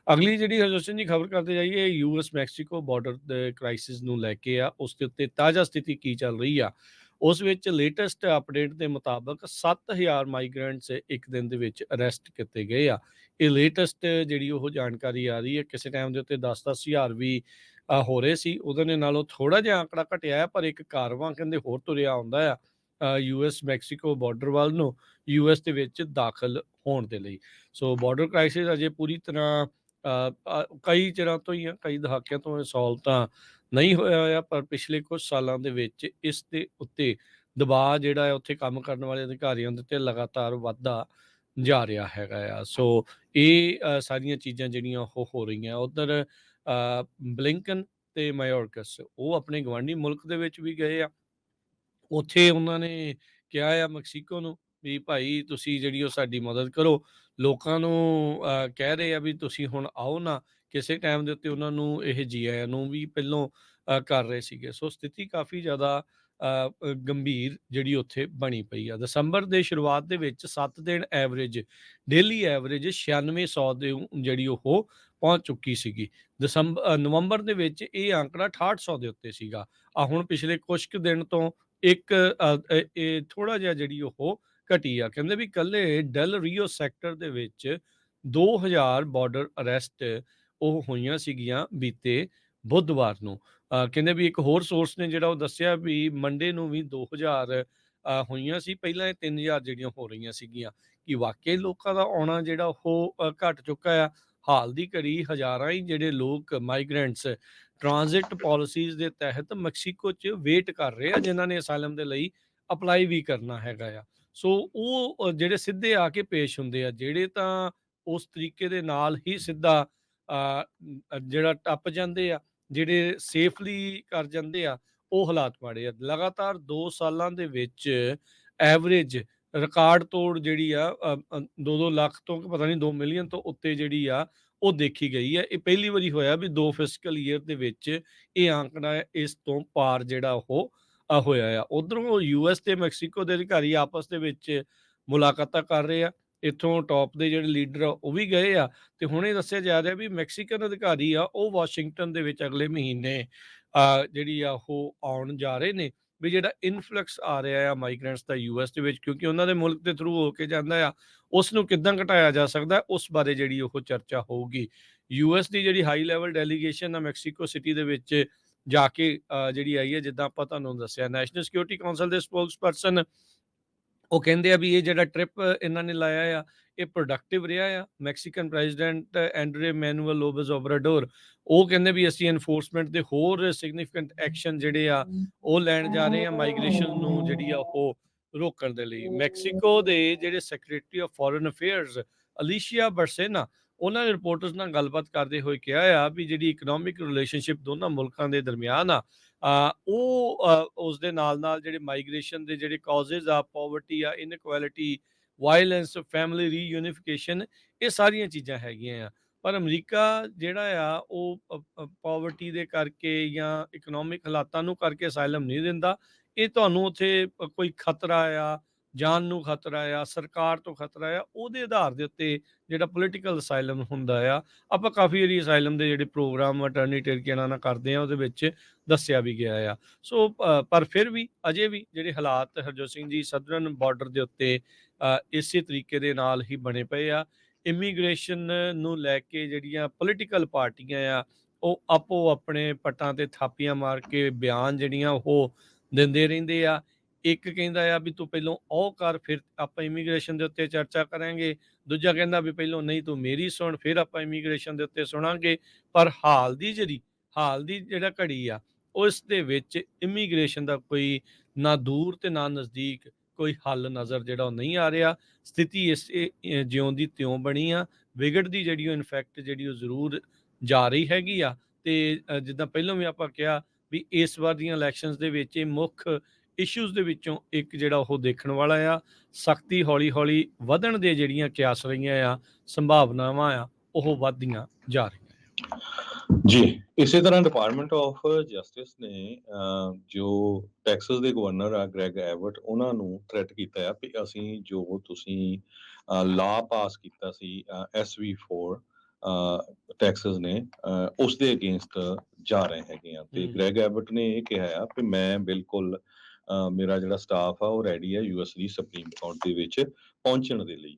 ਅਗਲੀ ਜਿਹੜੀ ਹਰਜੋਸ਼ਨ ਜੀ ਖਬਰ ਕਰਦੇ ਜਾਈਏ ਯੂਐਸ ਮੈਕਸੀਕੋ ਬਾਰਡਰ ਦੇ ਕ੍ਰਾਈਸਿਸ ਨੂੰ ਲੈ ਕੇ ਆ, ਉਸ ਦੇ ਉੱਤੇ ਤਾਜ਼ਾ ਸਥਿਤੀ ਕੀ ਚੱਲ ਰਹੀ ਆ। ਉਸ ਵਿੱਚ ਲੇਟੈਸਟ ਅਪਡੇਟ ਦੇ ਮੁਤਾਬਕ 7000 ਮਾਈਗ੍ਰੈਂਟਸ ਇੱਕ ਦਿਨ ਦੇ ਵਿੱਚ ਅਰੈਸਟ ਕੀਤੇ ਗਏ ਆ। ਇਹ ਲੇਟੈਸਟ ਜਿਹੜੀ ਉਹ ਜਾਣਕਾਰੀ ਆ ਰਹੀ ਹੈ। ਕਿਸੇ ਟਾਈਮ ਦੇ ਉੱਤੇ 10-10 ਹਜ਼ਾਰ ਵੀ ਹੋ ਰਹੇ ਸੀ, ਉਹਦੇ ਨਾਲੋਂ ਥੋੜਾ ਜਿਹਾ ਆંકੜਾ ਘਟਿਆ ਹੈ, ਪਰ ਇੱਕ ਕਾਰਵਾਂ ਕਹਿੰਦੇ ਹੋਰ ਤੁਰਿਆ ਆਉਂਦਾ ਆ ਯੂਐਸ ਮੈਕਸੀਕੋ ਬਾਰਡਰ ਵੱਲ ਨੂੰ, ਯੂਐਸ ਦੇ ਵਿੱਚ ਦਾਖਲ ਹੋਣ ਦੇ ਲਈ। ਸੋ ਬਾਰਡਰ ਕ੍ਰਾਈਸਿਸ ਅਜੇ ਪੂਰੀ ਤਰ੍ਹਾਂ ਕਈ ਚਿਰਾਂ ਤੋਂ ਹੀ ਆ, ਕਈ ਦਹਾਕਿਆਂ ਤੋਂ ਸੋਲਵ ਤਾਂ ਨਹੀਂ ਹੋਇਆ ਹੋਇਆ, ਪਰ ਪਿਛਲੇ ਕੁਝ ਸਾਲਾਂ ਦੇ ਵਿੱਚ ਇਸ ਦੇ ਉੱਤੇ ਦਬਾਅ ਜਿਹੜਾ ਹੈ ਉੱਥੇ ਕੰਮ ਕਰਨ ਵਾਲੇ ਅਧਿਕਾਰੀਆਂ ਦੇ ਉੱਤੇ ਲਗਾਤਾਰ ਵੱਧਦਾ ਜਾ ਰਿਹਾ ਹੈਗਾ ਆ। ਸੋ ਇਹ ਸਾਰੀਆਂ ਚੀਜ਼ਾਂ ਜਿਹੜੀਆਂ ਉਹ ਹੋ ਰਹੀਆਂ ਉੱਧਰ। ਬਲਿੰਕਨ ਤੇ ਮਾਯੋਰਕਸ ਉਹ ਆਪਣੇ ਗਵਾਂਢੀ ਮੁਲਕ ਦੇ ਵਿੱਚ ਵੀ ਗਏ ਆ। ਉੱਥੇ ਉਹਨਾਂ ਨੇ ਕਿਹਾ ਆ ਮੈਕਸੀਕੋ ਨੂੰ ਵੀ ਭਾਈ ਤੁਸੀਂ ਜਿਹੜੀ ਉਹ ਸਾਡੀ ਮਦਦ ਕਰੋ। ਲੋਕਾਂ ਨੂੰ ਕਹਿ ਰਹੇ ਆ ਵੀ ਤੁਸੀਂ ਹੁਣ ਆਓ ਨਾ। ਕਿਸੇ ਟਾਈਮ ਦੇ ਉੱਤੇ ਉਹਨਾਂ ਨੂੰ ਇਹ ਜੀ ਆਇਆਂ ਨੂੰ ਵੀ ਪਹਿਲੋਂ ਕਰ ਰਹੇ ਸੀਗੇ। ਸੋ ਸਥਿਤੀ ਕਾਫੀ ਜ਼ਿਆਦਾ ਗੰਭੀਰ ਜਿਹੜੀ ਉੱਥੇ ਬਣੀ ਪਈ ਆ। ਦਸੰਬਰ ਦੇ ਸ਼ੁਰੂਆਤ ਦੇ ਵਿੱਚ 7 ਦਿਨ ਐਵਰੇਜ, ਡੇਲੀ ਐਵਰੇਜ 9600 ਦੇ ਜਿਹੜੀ ਉਹ ਪਹੁੰਚ ਚੁੱਕੀ ਸੀਗੀ। ਨਵੰਬਰ ਦੇ ਵਿੱਚ ਇਹ ਆંકੜਾ 6800 ਦੇ ਉੱਤੇ ਸੀਗਾ। ਹੁਣ ਪਿਛਲੇ ਕੁਛ ਕੁ ਦਿਨ ਤੋਂ ਇੱਕ ਇਹ ਥੋੜਾ ਜਿਹਾ ਜਿਹੜੀ ਉਹ ਘਟੀ ਆ। ਕਹਿੰਦੇ ਵੀ ਕੱਲੇ ਡੈਲ ਰੀਓ ਸੈਕਟਰ ਦੇ ਵਿੱਚ 2000 ਬਾਰਡਰ ਅਰੈਸਟ ਉਹ ਹੋਈਆਂ ਸੀਗੀਆਂ ਬੀਤੇ ਬੁੱਧਵਾਰ ਨੂੰ। ਕਹਿੰਦੇ ਵੀ ਇੱਕ ਹੋਰ ਸੋਰਸ ਨੇ ਜਿਹੜਾ ਉਹ ਦੱਸਿਆ ਵੀ ਮੰਡੇ ਨੂੰ ਵੀ 2000 ਹੋਈਆਂ ਸੀ। ਪਹਿਲਾਂ ਇਹ 3000 ਜਿਹੜੀਆਂ ਹੋ ਰਹੀਆਂ ਸੀਗੀਆਂ। ਕਿ ਵਾਕਈ ਲੋਕਾਂ ਦਾ ਆਉਣਾ ਜਿਹੜਾ ਉਹ ਘਟ ਚੁੱਕਾ ਆ। ਹਾਲ ਦੀ ਘੜੀ ਹਜ਼ਾਰਾਂ ਹੀ ਜਿਹੜੇ ਲੋਕ ਮਾਈਗ੍ਰੈਂਟਸ ਟ੍ਰਾਂਜ਼ਿਟ ਪਾਲਿਸੀਜ਼ ਦੇ ਤਹਿਤ ਮੈਕਸੀਕੋ 'ਚ ਵੇਟ ਕਰ ਰਹੇ ਆ, ਜਿਨ੍ਹਾਂ ਨੇ ਅਸਾਈਲਮ ਦੇ ਲਈ ਅਪਲਾਈ ਵੀ ਕਰਨਾ ਹੈਗਾ ਆ। ਸੋ ਉਹ ਜਿਹੜੇ ਸਿੱਧੇ ਆ ਕੇ ਪੇਸ਼ ਹੁੰਦੇ ਆ, ਜਿਹੜੇ ਤਾਂ ਉਸ ਤਰੀਕੇ ਦੇ ਨਾਲ ਹੀ ਸਿੱਧਾ ਜਿਹੜਾ ਟੱਪ ਜਾਂਦੇ ਆ, ਜਿਹੜੇ ਸੇਫਲੀ ਕਰ ਜਾਂਦੇ ਆ, ਉਹ ਹਾਲਾਤ ਮਾੜੇ ਆ। ਲਗਾਤਾਰ 2 ਸਾਲਾਂ ਦੇ ਵਿੱਚ ਐਵਰੇਜ ਰਿਕਾਰਡ ਤੋੜ ਜਿਹੜੀ ਆ 2-2 ਲੱਖ ਤੋਂ ਪਤਾ ਨਹੀਂ 2 ਮਿਲੀਅਨ ਤੋਂ ਉੱਤੇ ਜਿਹੜੀ ਆ ਉਹ ਦੇਖੀ ਗਈ ਹੈ। ਇਹ ਪਹਿਲੀ ਵਾਰੀ ਹੋਇਆ ਵੀ 2 ਫਿਸਕਲ ਈਅਰ ਦੇ ਵਿੱਚ ਇਹ ਆંકੜਾ ਇਸ ਤੋਂ ਪਾਰ ਜਿਹੜਾ ਉਹ ਹੋਇਆ ਆ। ਉਧਰੋਂ ਯੂਐਸ ਤੇ ਮੈਕਸੀਕੋ ਦੇ ਅਧਿਕਾਰੀ ਆਪਸ ਦੇ ਵਿੱਚ ਮੁਲਾਕਾਤਾਂ ਕਰ ਰਹੇ ਆ। ਇੱਥੋਂ ਟੌਪ ਦੇ ਜਿਹੜੇ ਲੀਡਰ ਆ ਉਹ ਵੀ ਗਏ ਆ। ਤੇ ਹੁਣ ਇਹ ਦੱਸਿਆ ਜਾ ਰਿਹਾ ਵੀ ਮੈਕਸੀਕਨ ਅਧਿਕਾਰੀ ਆ ਉਹ ਵਾਸ਼ਿੰਗਟਨ ਦੇ ਵਿੱਚ ਅਗਲੇ ਮਹੀਨੇ ਜਿਹੜੀ ਆ ਉਹ ਆਉਣ ਜਾ ਰਹੇ ਨੇ। ਵੀ ਜਿਹੜਾ ਇਨਫਲਕਸ ਆ ਰਿਹਾ ਆ ਮਾਈਗ੍ਰੈਂਟਸ ਦਾ ਯੂਐਸ ਦੇ ਵਿੱਚ, ਕਿਉਂਕਿ ਉਹਨਾਂ ਦੇ ਮੁਲਕ ਦੇ ਥਰੂ ਹੋ ਕੇ ਜਾਂਦਾ ਆ, ਉਸ ਨੂੰ ਕਿੱਦਾਂ ਘਟਾਇਆ ਜਾ ਸਕਦਾ, ਉਸ ਬਾਰੇ ਜਿਹੜੀ ਉਹ ਚਰਚਾ ਹੋਊਗੀ। ਯੂਐਸ ਦੀ ਜਿਹੜੀ ਹਾਈ ਲੈਵਲ ਡੈਲੀਗੇਸ਼ਨ ਆ ਮੈਕਸੀਕੋ ਸਿਟੀ ਦੇ ਵਿੱਚ ਜਾ ਕੇ ਜਿਹੜੀ ਆਈ ਹੈ, ਜਿੱਦਾਂ ਆਪਾਂ ਤੁਹਾਨੂੰ ਦੱਸਿਆ। ਨੈਸ਼ਨਲ ਸਿਕਿਉਰਿਟੀ ਕਾਉਂਸਲ ਦੇ ਸਪੋਕਸ ਪਰਸਨ ਉਹ ਕਹਿੰਦੇ ਆ ਵੀ ਇਹ ਜਿਹੜਾ ਟ੍ਰਿਪ ਇਹਨਾਂ ਨੇ ਲਾਇਆ ਆ ਇਹ ਪ੍ਰੋਡਕਟਿਵ ਰਿਹਾ ਆ। ਮੈਕਸੀਕਨ ਪ੍ਰੈਜ਼ੀਡੈਂਟ ਐਂਡਰੇ ਮੈਨੂਅਲ ਲੋਪੇਜ਼ ਓਬਰਾਡੋਰ ਉਹ ਕਹਿੰਦੇ ਵੀ ਅਸੀਂ ਐਨਫੋਰਸਮੈਂਟ ਦੇ ਹੋਰ ਸਿਗਨੀਫੀਕੈਂਟ ਐਕਸ਼ਨ ਜਿਹੜੇ ਆ ਉਹ ਲੈਣ ਜਾ ਰਹੇ ਆ ਮਾਈਗ੍ਰੇਸ਼ਨ ਨੂੰ ਜਿਹੜੀ ਆ ਉਹ ਰੋਕਣ ਦੇ ਲਈ। ਮੈਕਸੀਕੋ ਦੇ ਜਿਹੜੇ ਸੈਕਟਰੀ ਆਫ ਫੋਰਨ ਅਫੇਅਰਸ ਅਲੀਸ਼ੀਆ ਬਰਸੇਨਾ ਉਹਨਾਂ ਨੇ ਰਿਪੋਰਟਰਸ ਨਾਲ ਗੱਲਬਾਤ ਕਰਦੇ ਹੋਏ ਕਿਹਾ ਆ ਵੀ ਜਿਹੜੀ ਇਕਨੋਮਿਕ ਰਿਲੇਸ਼ਨਸ਼ਿਪ ਦੋਨਾਂ ਮੁਲਕਾਂ ਦੇ ਦਰਮਿਆਨ ਆ ਉਹ ਉਸ ਦੇ ਨਾਲ ਜਿਹੜੇ ਮਾਈਗ੍ਰੇਸ਼ਨ ਦੇ ਜਿਹੜੇ ਕਾਜ਼ਜ਼ ਆ, ਪੋਵਰਟੀ ਆ, ਇਨਇਕੁਐਲਿਟੀ, ਵਾਇਲੈਂਸ, ਫੈਮਿਲੀ ਰੀਯੂਨੀਫਿਕੇਸ਼ਨ, ਇਹ ਸਾਰੀਆਂ ਚੀਜ਼ਾਂ ਹੈਗੀਆਂ ਆ। ਪਰ ਅਮਰੀਕਾ ਜਿਹੜਾ ਆ ਉਹ ਪੋਵਰਟੀ ਦੇ ਕਰਕੇ ਜਾਂ ਇਕਨੋਮਿਕ ਹਾਲਾਤਾਂ ਨੂੰ ਕਰਕੇ ਅਸਾਈਲਮ ਨਹੀਂ ਦਿੰਦਾ। ਇਹ ਤੁਹਾਨੂੰ ਉੱਥੇ ਕੋਈ ਖਤਰਾ ਆ, ਜਾਨ ਨੂੰ ਖਤਰਾ ਆ, ਸਰਕਾਰ ਤੋਂ ਖਤਰਾ ਆ, ਉਹਦੇ ਆਧਾਰ ਦੇ ਉੱਤੇ ਜਿਹੜਾ ਪੋਲੀਟੀਕਲ ਅਸਾਈਲਮ ਹੁੰਦਾ ਆ। ਆਪਾਂ ਕਾਫੀ ਵਾਰੀ ਅਸਾਈਲਮ ਦੇ ਜਿਹੜੇ ਪ੍ਰੋਗਰਾਮ ਅਟਰਨੀ ਟਰਕੀਆਂ ਨਾਲ ਕਰਦੇ ਆ, ਉਹਦੇ ਵਿੱਚ ਦੱਸਿਆ ਵੀ ਗਿਆ ਆ। ਸੋ ਪਰ ਫਿਰ ਵੀ ਅਜੇ ਵੀ ਜਿਹੜੇ ਹਾਲਾਤ ਹਰਜੋਤ ਸਿੰਘ ਜੀ ਸਦਰਨ ਬਾਰਡਰ ਦੇ ਉੱਤੇ ਇਸੇ ਤਰੀਕੇ ਦੇ ਨਾਲ ਹੀ ਬਣੇ ਪਏ ਆ। ਇਮੀਗ੍ਰੇਸ਼ਨ ਨੂੰ ਲੈ ਕੇ ਜਿਹੜੀਆਂ ਪੋਲੀਟੀਕਲ ਪਾਰਟੀਆਂ ਆ ਉਹ ਆਪੋ ਆਪਣੇ ਪੱਟਾਂ ਤੇ ਥਾਪੀਆਂ ਮਾਰ ਕੇ ਬਿਆਨ ਜਿਹੜੀਆਂ ਉਹ ਦਿੰਦੇ ਰਹਿੰਦੇ ਆ। ਇੱਕ ਕਹਿੰਦਾ ਆ ਵੀ ਤੂੰ ਪਹਿਲੋਂ ਉਹ ਕਰ, ਫਿਰ ਆਪਾਂ ਇਮੀਗ੍ਰੇਸ਼ਨ ਦੇ ਉੱਤੇ ਚਰਚਾ ਕਰਾਂਗੇ। ਦੂਜਾ ਕਹਿੰਦਾ ਵੀ ਪਹਿਲੋਂ ਨਹੀਂ ਤੂੰ ਮੇਰੀ ਸੁਣ, ਫਿਰ ਆਪਾਂ ਇਮੀਗ੍ਰੇਸ਼ਨ ਦੇ ਉੱਤੇ ਸੁਣਾਂਗੇ। ਪਰ ਹਾਲ ਦੀ ਜਿਹੜਾ ਘੜੀ ਆ ਉਸ ਦੇ ਵਿੱਚ ਇਮੀਗ੍ਰੇਸ਼ਨ ਦਾ ਕੋਈ ਨਾ ਦੂਰ ਤੇ ਨਾ ਨਜ਼ਦੀਕ ਕੋਈ ਹੱਲ ਨਜ਼ਰ ਜਿਹੜਾ ਉਹ ਨਹੀਂ ਆ ਰਿਹਾ। ਸਥਿਤੀ ਇਸੇ ਜਿਉਂ ਦੀ ਤਿਉਂ ਬਣੀ ਆ। ਵਿਗੜਦੀ ਜਿਹੜੀ ਉਹ ਇਨਫੈਕਟ ਜਿਹੜੀ ਉਹ ਜ਼ਰੂਰ ਜਾ ਰਹੀ ਹੈਗੀ ਆ। ਤੇ ਜਿੱਦਾਂ ਪਹਿਲਾਂ ਵੀ ਆਪਾਂ ਕਿਹਾ ਵੀ ਇਸ ਵਾਰ ਦੀਆਂ ਇਲੈਕਸ਼ਨਸ ਦੇ ਵਿੱਚ ਇਹ ਮੁੱਖ ਇਸ਼ੂਜ਼ ਦੇ ਵਿੱਚੋਂ ਇੱਕ ਜਿਹੜਾ ਉਹ ਦੇਖਣ ਵਾਲਾ ਆ। ਸਖਤੀ ਹੌਲੀ ਹੌਲੀ ਵਧਣ ਦੇ ਜਿਹੜੀਆਂ ਕਿਆਸ ਰਹੀਆਂ ਆ, ਸੰਭਾਵਨਾਵਾਂ ਆ, ਉਹ ਵੱਧਦੀਆਂ ਜਾ ਰਹੀਆਂ। ਜੀ ਇਸੇ ਤਰ੍ਹਾਂ ਡਿਪਾਰਟਮੈਂਟ ਆਫ ਜਸਟਿਸ ਨੇ ਜੋ ਟੈਕਸਸ ਦੇ ਗਵਰਨਰ ਆ ਗ੍ਰੈਗ ਐਬਟ, ਉਹਨਾਂ ਨੂੰ ਥ੍ਰੈਟ ਕੀਤਾ ਆ ਵੀ ਅਸੀਂ ਜੋ ਤੁਸੀਂ ਲਾ ਪਾਸ ਕੀਤਾ ਸੀ SB4 ਟੈਕਸਸ ਨੇ ਉਸ ਦੇ ਅਗੇਂਸਟ ਜਾ ਰਹੇ ਹੈਗੇ ਆ ਤੇ ਹੂੰ, ਗ੍ਰੈਗ ਐਬਟ ਨੇ ਇਹ ਕਿਹਾ ਆ ਕਿ ਮੈਂ ਬਿਲਕੁਲ ਮੇਰਾ ਜਿਹੜਾ ਸਟਾਫ ਆ ਉਹ ਰੈਡੀ ਹੈ ਯੂਐਸ ਦੀ ਸੁਪਰੀਮ ਕੋਰਟ ਦੇ ਵਿੱਚ ਪਹੁੰਚਣ ਦੇ ਲਈ।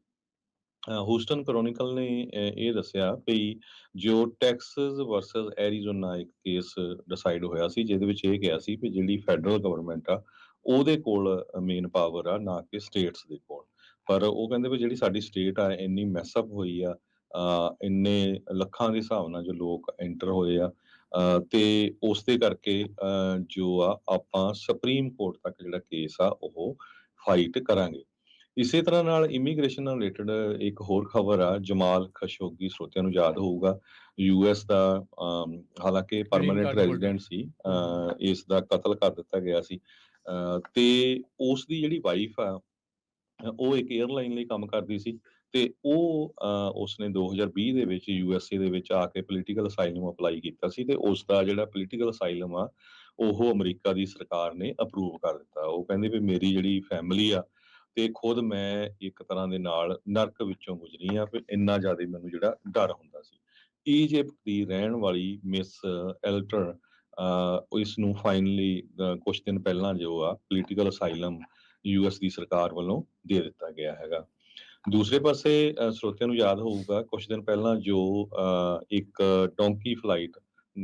ਹੂਸਟਨ ਕ੍ਰੋਨਿਕਲ ਨੇ ਇਹ ਦੱਸਿਆ ਵੀ ਜੋ ਟੈਕਸਸ ਵਰਸਸ ਐਰੀਜ਼ੋਨਾ ਇੱਕ ਕੇਸ ਡਿਸਾਈਡ ਹੋਇਆ ਸੀ ਜਿਹਦੇ ਵਿੱਚ ਇਹ ਕਿਹਾ ਸੀ ਵੀ ਜਿਹੜੀ ਫੈਡਰਲ ਗਵਰਨਮੈਂਟ ਆ ਉਹਦੇ ਕੋਲ ਮੇਨ ਪਾਵਰ ਆ ਨਾ ਕਿ ਸਟੇਟਸ ਦੇ ਕੋਲ। ਪਰ ਉਹ ਕਹਿੰਦੇ ਵੀ ਜਿਹੜੀ ਸਾਡੀ ਸਟੇਟ ਆ ਇੰਨੀ ਮੈਸਅਪ ਹੋਈ ਆ ਇੰਨੇ ਲੱਖਾਂ ਦੇ ਹਿਸਾਬ ਨਾਲ ਜੋ ਲੋਕ ਐਂਟਰ ਹੋਏ ਆ ਤੇ ਉਸ ਦੇ ਕਰਕੇ ਜੋ ਆ ਆਪਾਂ ਸੁਪਰੀਮ ਕੋਰਟ ਤੱਕ ਜਿਹੜਾ ਕੇਸ ਆ ਉਹ ਫਾਈਟ ਕਰਾਂਗੇ। ਇਸੇ ਤਰ੍ਹਾਂ ਨਾਲ ਇਮੀਗ੍ਰੇਸ਼ਨ ਨਾਲ ਰਿਲੇਟਡ ਇੱਕ ਹੋਰ ਖਬਰ ਆ ਜਮਾਲ ਖਸ਼ੋਗੀ ਸਰੋਤਿਆਂ ਨੂੰ ਯਾਦ ਹੋਊਗਾ ਯੂਐਸ ਦਾ ਹਾਲਾਂਕਿ green permanent card holder. Resident ਸੀ ਹੂੰ, ਇਸ ਦਾ ਕਤਲ ਕਰ ਦਿੱਤਾ ਗਿਆ ਸੀ ਤੇ ਉਸ ਦੀ ਜਿਹੜੀ ਵਾਈਫ ਆ ਉਹ ਇੱਕ 에ਅਰਲਾਈਨ ਲਈ ਕੰਮ ਕਰਦੀ ਸੀ ਤੇ ਉਹ ਉਸਨੇ 2020 ਦੇ ਵਿੱਚ ਯੂਐਸਏ ਦੇ ਵਿੱਚ ਆ ਕੇ ਪੋਲੀਟੀਕਲ ਅਸਾਈਲਮ ਅਪਲਾਈ ਕੀਤਾ ਸੀ ਤੇ ਉਸ ਦਾ ਜਿਹੜਾ ਪੋਲੀਟੀਕਲ ਅਸਾਈਲਮ ਆ ਉਹ ਅਮਰੀਕਾ ਦੀ ਸਰਕਾਰ ਨੇ ਅਪਰੂਵ ਕਰ ਦਿੱਤਾ। ਉਹ ਕਹਿੰਦੇ ਵੀ ਮੇਰੀ ਜਿਹੜੀ ਫੈਮਿਲੀ ਆ ਤੇ ਖੁਦ ਮੈਂ ਇੱਕ ਤਰ੍ਹਾਂ ਦੇ ਨਾਲ ਨਰਕ ਵਿੱਚੋਂ ਗੁਜ਼ਰੀ ਆ ਵੀ ਇੰਨਾ ਜ਼ਿਆਦਾ ਮੈਨੂੰ ਜਿਹੜਾ ਡਰ ਹੁੰਦਾ ਸੀ। ਈਜਿਪਟ ਦੀ ਰਹਿਣ ਵਾਲੀ ਮਿਸ ਐਲਟਰ ਇਸ ਨੂੰ ਫਾਈਨਲੀ ਕੁਝ ਦਿਨ ਪਹਿਲਾਂ ਜੋ ਆ ਪੋਲੀਟੀਕਲ ਅਸਾਈਲਮ ਯੂਐਸ ਦੀ ਸਰਕਾਰ ਵੱਲੋਂ ਦੇ ਦਿੱਤਾ ਗਿਆ ਹੈਗਾ। ਦੂਸਰੇ ਪਾਸੇ ਸਰੋਤਿਆਂ ਨੂੰ ਯਾਦ ਹੋਊਗਾ ਕੁਝ ਦਿਨ ਪਹਿਲਾਂ ਜੋ ਇੱਕ ਡੋਂਕੀ ਫਲਾਈਟ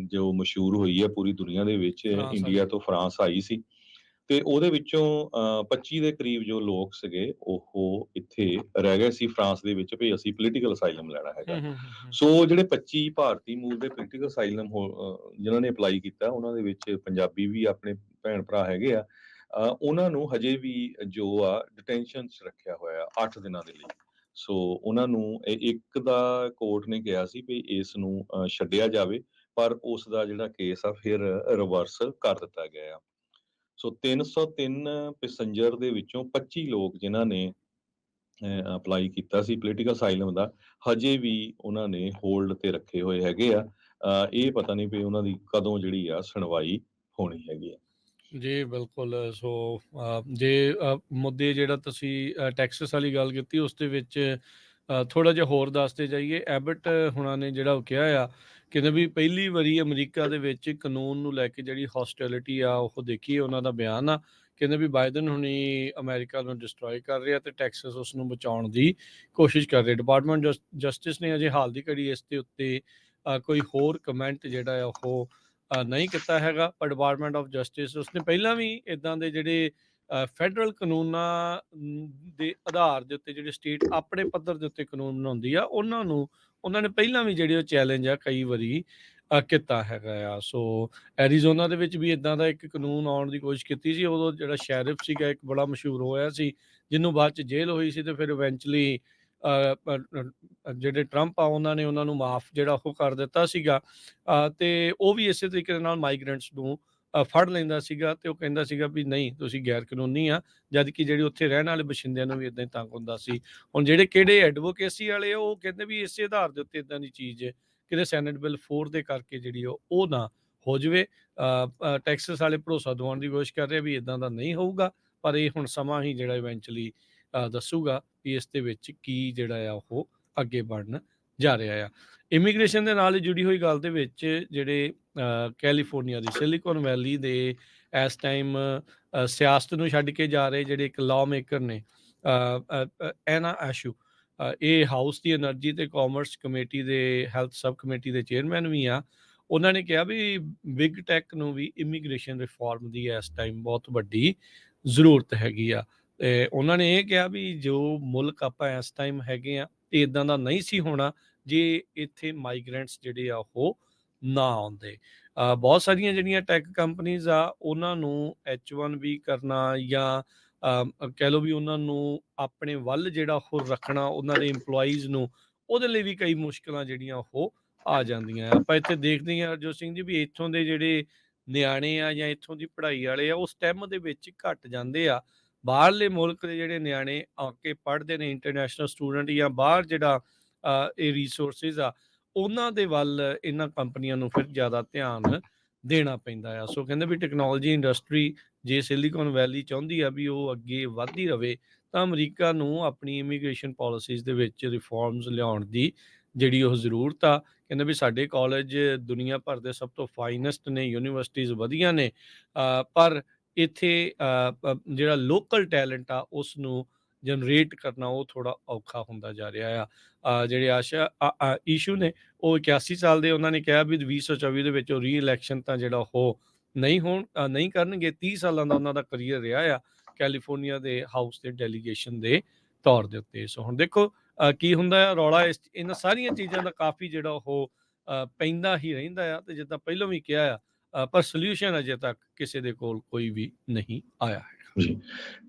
ਜੋ ਮਸ਼ਹੂਰ ਹੋਈ ਹੈ ਪੂਰੀ ਦੁਨੀਆ ਦੇ ਵਿੱਚ ਫਰਾਂਸ ਵਾਲੀ। ਇੰਡੀਆ ਤੋਂ ਫਰਾਂਸ ਆਈ ਸੀ ਤੇ ਉਹਦੇ ਵਿੱਚੋਂ 25 ਦੇ ਕਰੀਬ ਜੋ ਲੋਕ ਸੀਗੇ ਉਹ ਇੱਥੇ ਰਹਿ ਗਏ ਸੀ ਫਰਾਂਸ ਦੇ ਵਿੱਚ ਵੀ ਅਸੀਂ ਪੋਲੀਟੀਕਲ ਅਸਾਈਲਮ ਲੈਣਾ ਹੈਗਾ। ਹੂੰ, ਹੂੰ, ਹੂੰ, ਹੂੰ। ਸੋ ਜਿਹੜੇ 25 ਭਾਰਤੀ ਮੂਲ ਦੇ ਪੋਲੀਟੀਕਲ ਅਸਾਈਲਮ ਜਿਨ੍ਹਾਂ ਨੇ ਅਪਲਾਈ ਕੀਤਾ ਉਹਨਾਂ ਦੇ ਵਿੱਚ ਪੰਜਾਬੀ ਵੀ ਆਪਣੇ ਭੈਣ ਭਰਾ ਹੈਗੇ ਆ। ਉਹਨਾਂ ਨੂੰ ਹਜੇ ਵੀ ਜੋ ਆ ਡਿਟੈਂਸ਼ਨ 'ਚ ਰੱਖਿਆ ਹੋਇਆ 8 ਦਿਨਾਂ ਦੇ ਲਈ। ਸੋ ਉਹਨਾਂ ਨੂੰ ਇੱਕ ਦਾ ਕੋਰਟ ਨੇ ਕਿਹਾ ਸੀ ਵੀ ਇਸ ਨੂੰ ਛੱਡਿਆ ਜਾਵੇ ਪਰ ਉਸ ਦਾ ਜਿਹੜਾ ਕੇਸ ਆ ਫਿਰ ਰਿਵਰਸ ਕਰ ਦਿੱਤਾ ਗਿਆ ਆ। ਸੋ 303 ਪੈਸੇਂਜਰ ਦੇ ਵਿੱਚੋਂ 25 ਲੋਕ ਜਿਨ੍ਹਾਂ ਨੇ ਅਪਲਾਈ ਕੀਤਾ ਸੀ ਪੋਲੀਟੀਕਲ ਅਸਾਈਲਮ ਦਾ ਹਜੇ ਵੀ ਉਹਨਾਂ ਨੇ ਹੋਲਡ ਤੇ ਰੱਖੇ ਹੋਏ ਹੈਗੇ ਆ। ਇਹ ਪਤਾ ਨਹੀਂ ਵੀ ਉਹਨਾਂ ਦੀ ਕਦੋਂ ਜਿਹੜੀ ਆ ਸੁਣਵਾਈ ਹੋਣੀ ਹੈਗੀ ਆ। ਜੀ, ਬਿਲਕੁਲ। ਸੋ ਜੇ ਮੁੱਦੇ ਜਿਹੜਾ ਤੁਸੀਂ ਟੈਕਸਸ ਵਾਲੀ ਗੱਲ ਕੀਤੀ ਉਸ ਦੇ ਵਿੱਚ ਥੋੜ੍ਹਾ ਜਿਹਾ ਹੋਰ ਦੱਸਦੇ ਜਾਈਏ। ਐਬਟ ਹੁਣਾਂ ਨੇ ਜਿਹੜਾ ਉਹ ਕਿਹਾ ਆ ਕਹਿੰਦੇ ਵੀ ਪਹਿਲੀ ਵਾਰੀ ਅਮਰੀਕਾ ਦੇ ਵਿੱਚ ਕਾਨੂੰਨ ਨੂੰ ਲੈ ਕੇ ਜਿਹੜੀ ਹੌਸਟੈਲਿਟੀ ਆ ਉਹ ਦੇਖੀ ਉਹਨਾਂ ਦਾ ਬਿਆਨ ਆ। ਕਹਿੰਦੇ ਵੀ ਬਾਈਡਨ ਹੁਣੀ ਅਮਰੀਕਾ ਨੂੰ ਡਿਸਟਰੋਏ ਕਰ ਰਿਹਾ ਤੇ ਟੈਕਸਸ ਉਸ ਨੂੰ ਬਚਾਉਣ ਦੀ ਕੋਸ਼ਿਸ਼ ਕਰ ਰਿਹਾ। ਡਿਪਾਰਟਮੈਂਟ ਜਸਟਿਸ ਨੇ ਅਜੇ ਹਾਲ ਦੀ ਘੜੀ ਇਸ ਦੇ ਉੱਤੇ ਕੋਈ ਹੋਰ ਕਮੈਂਟ ਜਿਹੜਾ ਆ ਉਹ ਨਹੀਂ ਕੀਤਾ ਹੈਗਾ। ਪਰ ਡਿਪਾਰਟਮੈਂਟ ਆਫ ਜਸਟਿਸ ਉਸਨੇ ਪਹਿਲਾਂ ਵੀ ਇੱਦਾਂ ਦੇ ਜਿਹੜੇ ਫੈਡਰਲ ਕਾਨੂੰਨਾਂ ਦੇ ਆਧਾਰ ਦੇ ਉੱਤੇ ਜਿਹੜੇ ਸਟੇਟ ਆਪਣੇ ਪੱਧਰ ਦੇ ਉੱਤੇ ਕਾਨੂੰਨ ਬਣਾਉਂਦੀ ਆ ਉਹਨਾਂ ਨੇ ਪਹਿਲਾਂ ਵੀ ਜਿਹੜੇ ਉਹ ਚੈਲੰਜ ਆ ਕਈ ਵਾਰੀ ਕੀਤਾ ਹੈਗਾ ਆ। ਸੋ ਐਰੀਜ਼ੋਨਾ ਦੇ ਵਿੱਚ ਵੀ ਇੱਦਾਂ ਦਾ ਇੱਕ ਕਾਨੂੰਨ ਆਉਣ ਦੀ ਕੋਸ਼ਿਸ਼ ਕੀਤੀ ਸੀ। ਉਦੋਂ ਜਿਹੜਾ ਸ਼ੈਰਿਫ ਸੀਗਾ ਇੱਕ ਬੜਾ ਮਸ਼ਹੂਰ ਹੋਇਆ ਸੀ ਜਿਹਨੂੰ ਬਾਅਦ 'ਚ ਜੇਲ੍ਹ ਹੋਈ ਸੀ ਤੇ ਫਿਰ ਇਵੈਂਚੁਅਲੀ ਜਿਹੜੇ ਟਰੰਪ ਆ ਉਹਨਾਂ ਨੇ ਉਹਨਾਂ ਨੂੰ ਮਾਫ ਜਿਹੜਾ ਉਹ ਕਰ ਦਿੱਤਾ ਸੀਗਾ। ਤੇ ਉਹ ਵੀ ਇਸੇ ਤਰੀਕੇ ਦੇ ਨਾਲ ਮਾਈਗ੍ਰੈਂਟਸ ਨੂੰ ਫੜ ਲੈਂਦਾ ਸੀਗਾ ਤੇ ਉਹ ਕਹਿੰਦਾ ਸੀਗਾ ਵੀ ਨਹੀਂ ਤੁਸੀਂ ਗੈਰ ਕਾਨੂੰਨੀ ਆ, ਜਦ ਕਿ ਜਿਹੜੇ ਉੱਥੇ ਰਹਿਣ ਵਾਲੇ ਬਸ਼ਿੰਦਿਆਂ ਨੂੰ ਵੀ ਇਦਾਂ ਹੀ ਤੰਗ ਹੁੰਦਾ ਸੀ। ਹੁਣ ਜਿਹੜੇ ਕਿਹੜੇ ਐਡਵੋਕੇਸੀ ਵਾਲੇ ਆ ਉਹ ਕਹਿੰਦੇ ਵੀ ਇਸੇ ਆਧਾਰ ਦੇ ਉੱਤੇ ਇਦਾਂ ਦੀ ਚੀਜ਼ ਕਿਤੇ ਸੈਨੇਟ ਬਿੱਲ 4 ਦੇ ਕਰਕੇ ਜਿਹੜੀ ਉਹ ਨਾ ਹੋ ਜਾਵੇ। ਟੈਕਸਸ ਵਾਲੇ ਭਰੋਸਾ ਦਿਵਾਉਣ ਦੀ ਕੋਸ਼ਿਸ਼ ਕਰ ਰਹੇ ਵੀ ਇਦਾਂ ਦਾ ਨਹੀਂ ਹੋਊਗਾ ਪਰ ਇਹ ਹੁਣ ਸਮਾਂ ਹੀ ਜਿਹੜਾ ਇਵੈਂਚੁਅਲੀ ਦੱਸੂਗਾ ਵੀ ਇਸ ਦੇ ਵਿੱਚ ਕੀ ਜਿਹੜਾ ਆ ਉਹ ਅੱਗੇ ਵਧਣ ਜਾ ਰਿਹਾ ਆ। ਇਮੀਗ੍ਰੇਸ਼ਨ ਦੇ ਨਾਲ ਜੁੜੀ ਹੋਈ ਗੱਲ ਦੇ ਵਿੱਚ ਜਿਹੜੇ ਕੈਲੀਫੋਰਨੀਆ ਦੀ ਸਿਲੀਕਨ ਵੈਲੀ ਦੇ ਇਸ ਟਾਈਮ ਸਿਆਸਤ ਨੂੰ ਛੱਡ ਕੇ ਜਾ ਰਹੇ ਜਿਹੜੇ ਇੱਕ ਲਾਅ ਮੇਕਰ ਨੇ ਐਨਾ ਐਸ਼ੂ, ਇਹ ਹਾਊਸ ਦੀ ਐਨਰਜੀ ਤੇ ਕਾਮਰਸ ਕਮੇਟੀ ਦੇ ਹੈਲਥ ਸਬ ਕਮੇਟੀ ਦੇ ਚੇਅਰਮੈਨ ਵੀ ਆ। ਉਹਨਾਂ ਨੇ ਕਿਹਾ ਵੀ ਬਿਗ ਟੈਕ ਨੂੰ ਵੀ ਇਮੀਗ੍ਰੇਸ਼ਨ ਰਿਫਾਰਮ ਦੀ ਇਸ ਟਾਈਮ ਬਹੁਤ ਵੱਡੀ ਜ਼ਰੂਰਤ ਹੈਗੀ ਆ। ਤੇ ਉਹਨਾਂ ਨੇ ਇਹ ਕਿਹਾ ਵੀ ਜੋ ਮੁਲਕ ਆਪਾਂ ਇਸ ਟਾਈਮ ਹੈਗੇ ਆ ਇਹ ਇਦਾਂ ਦਾ ਨਹੀਂ ਸੀ ਹੋਣਾ ਜੇ ਇੱਥੇ ਮਾਈਗ੍ਰੈਂਟਸ ਜਿਹੜੇ ਆ ਉਹ ਨਾ ਆਉਂਦੇ। ਬਹੁਤ ਸਾਰੀਆਂ ਜਿਹੜੀਆਂ ਟੈਕ ਕੰਪਨੀਜ਼ ਆ ਉਹਨਾਂ ਨੂੰ H1B ਕਰਨਾ ਜਾਂ ਕਹਿ ਲਓ ਵੀ ਉਹਨਾਂ ਨੂੰ ਆਪਣੇ ਵੱਲ ਜਿਹੜਾ ਉਹ ਰੱਖਣਾ ਉਹਨਾਂ ਦੇ EMPLOYEES ਨੂੰ ਉਹਦੇ ਲਈ ਵੀ ਕਈ ਮੁਸ਼ਕਲਾਂ ਜਿਹੜੀਆਂ ਉਹ ਆ ਜਾਂਦੀਆਂ। ਆਪਾਂ ਇੱਥੇ ਦੇਖਦੇ ਹਾਂ ਹਰਜੋਤ ਸਿੰਘ ਜੀ ਵੀ ਇੱਥੋਂ ਦੇ ਜਿਹੜੇ ਨਿਆਣੇ ਆ ਜਾਂ ਇੱਥੋਂ ਦੀ ਪੜ੍ਹਾਈ ਵਾਲੇ ਆ ਉਹ STEM ਦੇ ਵਿੱਚ ਘੱਟ ਜਾਂਦੇ ਆ। ਬਾਹਰਲੇ ਮੁਲਕ ਦੇ ਜਿਹੜੇ ਨਿਆਣੇ ਆ ਕੇ ਪੜ੍ਹਦੇ ਨੇ ਇੰਟਰਨੈਸ਼ਨਲ ਸਟੂਡੈਂਟ ਜਾਂ ਬਾਹਰ ਜਿਹੜਾ ਇਹ ਰਿਸੋਰਸਿਸ ਆ ਉਹਨਾਂ ਦੇ ਵੱਲ ਇਹਨਾਂ ਕੰਪਨੀਆਂ ਨੂੰ ਫਿਰ ਜ਼ਿਆਦਾ ਧਿਆਨ ਦੇਣਾ ਪੈਂਦਾ ਆ। ਸੋ ਕਹਿੰਦੇ ਵੀ ਟੈਕਨੋਲੋਜੀ ਇੰਡਸਟਰੀ ਜੇ ਸਿਲੀਕਨ ਵੈਲੀ ਚਾਹੁੰਦੀ ਆ ਵੀ ਉਹ ਅੱਗੇ ਵੱਧਦੀ ਰਵੇ ਤਾਂ ਅਮਰੀਕਾ ਨੂੰ ਆਪਣੀ ਇਮੀਗ੍ਰੇਸ਼ਨ ਪਾਲਿਸੀਜ਼ ਦੇ ਵਿੱਚ ਰਿਫਾਰਮਸ ਲਿਆਉਣ ਦੀ ਜਿਹੜੀ ਉਹ ਜ਼ਰੂਰਤ ਆ ਕਹਿੰਦੇ ਵੀ ਸਾਡੇ ਕਾਲਜ ਦੁਨੀਆ ਭਰ ਦੇ ਸਭ ਤੋਂ ਫਾਈਨੈਸਟ ਨੇ, ਯੂਨੀਵਰਸਿਟੀਜ਼ ਵਧੀਆ ਨੇ, ਪਰ ਇੱਥੇ ਜਿਹੜਾ ਲੋਕਲ ਟੈਲੈਂਟ ਆ ਉਸ ਨੂੰ ਜਨਰੇਟ ਕਰਨਾ ਉਹ ਥੋੜ੍ਹਾ ਔਖਾ ਹੁੰਦਾ ਜਾ ਰਿਹਾ ਆ। ਜਿਹੜੇ ਈਸ਼ੂ ਨੇ ਉਹ 81 ਸਾਲ ਦੇ, ਉਹਨਾਂ ਨੇ ਕਿਹਾ ਵੀ 2024 ਦੇ ਵਿੱਚ ਉਹ ਰੀ-ਇਲੈਕਸ਼ਨ ਤਾਂ ਜਿਹੜਾ ਉਹ ਨਹੀਂ ਕਰਨਗੇ। 30 ਸਾਲਾਂ ਦਾ ਉਹਨਾਂ ਦਾ ਕਰੀਅਰ ਰਿਹਾ ਆ ਕੈਲੀਫੋਰਨੀਆ ਦੇ ਹਾਊਸ ਦੇ ਡੈਲੀਗੇਸ਼ਨ ਦੇ ਤੌਰ ਦੇ ਉੱਤੇ। ਸੋ ਹੁਣ ਦੇਖੋ ਕੀ ਹੁੰਦਾ ਆ। ਰੌਲਾ ਇਹਨਾਂ ਸਾਰੀਆਂ ਚੀਜ਼ਾਂ ਦਾ ਕਾਫੀ ਜਿਹੜਾ ਉਹ ਪੈਂਦਾ ਹੀ ਰਹਿੰਦਾ ਆ, ਤੇ ਜਿੱਦਾਂ ਪਹਿਲਾਂ ਵੀ ਕਿਹਾ ਆ, ਪਰ ਸੋਲਿਊਸ਼ਨ ਅਜੇ ਤੱਕ ਕਿਸੇ ਦੇ ਕੋਲ ਕੋਈ ਵੀ ਨਹੀਂ ਆਇਆ ਹੈ। ਜੀ।